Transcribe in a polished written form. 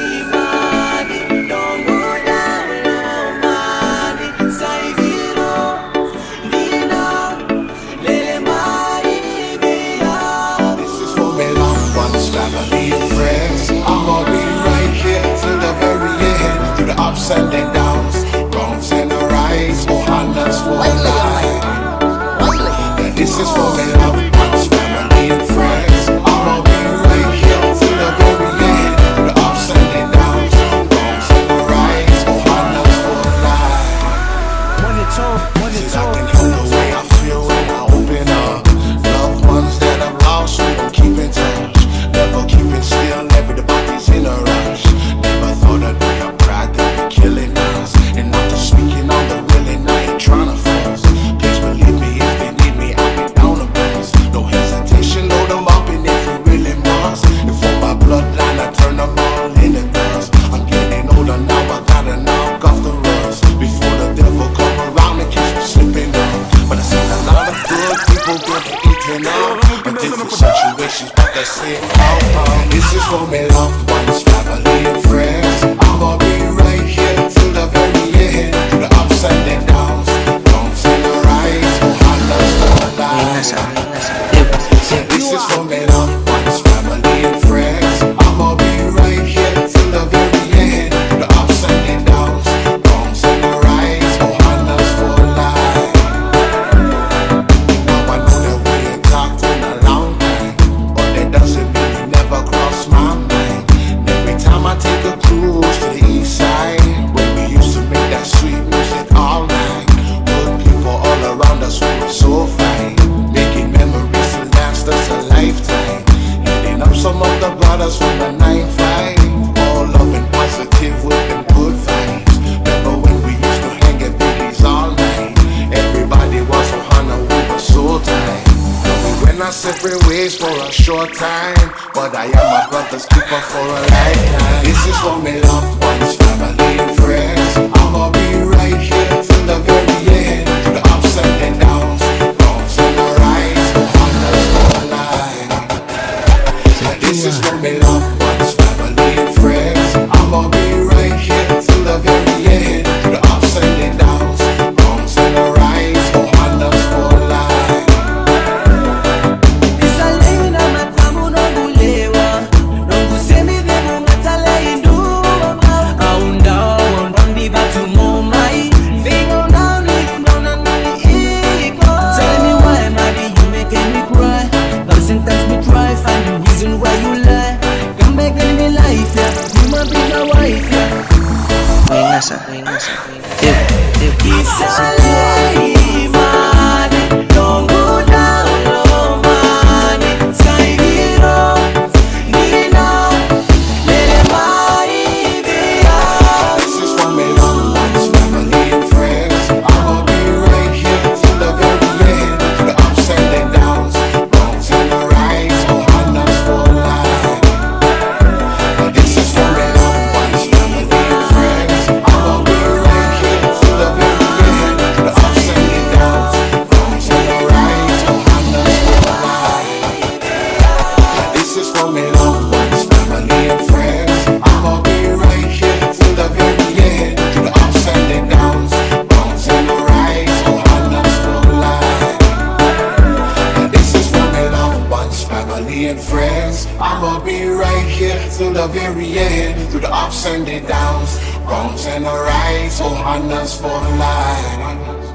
Daulomani, Noqu Daulomani, Saiviro, Dina, Lele Mai Bia. This is for me loved ones, family and friends. I'ma be right here till the very end, through the ups and the downs, wrongs and the rights, Ohana's for life. Yeah, this is for me loved ones, family and friends. I'ma be right here till the very end, through the ups and the downs, wrongs and the rights, Ohana's for life. Since I can help the way I feel when I open up. Loved ones that I've lost, we don't keep in touch. Never keeping still, everybody's in a rush. Never thought I'd be a pride that be killing us. And I'm just speaking on the real and I ain't tryna fuss. Please believe me, if they need me, I'll be down the bus. No hesitation, load them up and if you really must. And for my bloodline, I turn them all into dust. I'm getting older now, I gotta knock off the rust before the devil come around and keeps me slipping up. But I seen a lot of good people get eaten up in different situations, but that's it. This is for me loved ones, family and friends. I'ma be right here till the very end, through the ups and the downs, wrongs and the rights, Ohana's for life. This is for me loved ones, family and friends. I'ma be right here till the very end, through the ups and the downs, wrongs and the rights, Ohana's for life. Now I know that we ain't talked in a long time, but that doesn't mean it never crossed my mind. And every time I take a cruise to the east side, when we used to make that sweet music all night, good people all around us, we were so fine, making memories to last us a lifetime. Hitting up some of the brothers from the 9-5, all loving positive with them good vibes. Remember when we used to hang at Billy's all night? Everybody was Ohana, we were so tight. Now we went our separate ways for a short time, but I am my brother's keeper for a lifetime. This is for me loved ones, family and friends. I'ma be right here till the very end, through the ups and the downs, wrongs and the rights, Ohana's for life. This is for me loved ones, family and friends. I'ma be right here till the very end, through the ups and the downs, wrongs and the rights, Ohana's for life. Isalena matamu nogulewa, nongusemi devu ngatale indu. Aunda ondi vatu momai, figo nani nona nani iko. Tell me why, Maddie, you making me cry. But sometimes me try find the reason why you lie. Come back in me life, yeah. You might be my wife, yeah. Daulomani, Noqu Daulomani, Saiviro, Dina, Lele Mai Bia. This is for me loved ones, family and friends. I'ma be right here till the very end, through the ups and the downs, wrongs and the rights, Ohana's for life. This is for me loved ones, family and friends. I'ma be right here till the very end, through the ups and the downs, wrongs and the rights, Ohana's for life. This is for me loved ones, family and friends. I'ma be right here till the very end, through the ups and the downs, wrongs and the rights, Ohana's for life. This is for me loved ones, family and friends. I'ma be right here till the very end, through the ups and the downs, wrongs and the rights, Ohana's for life.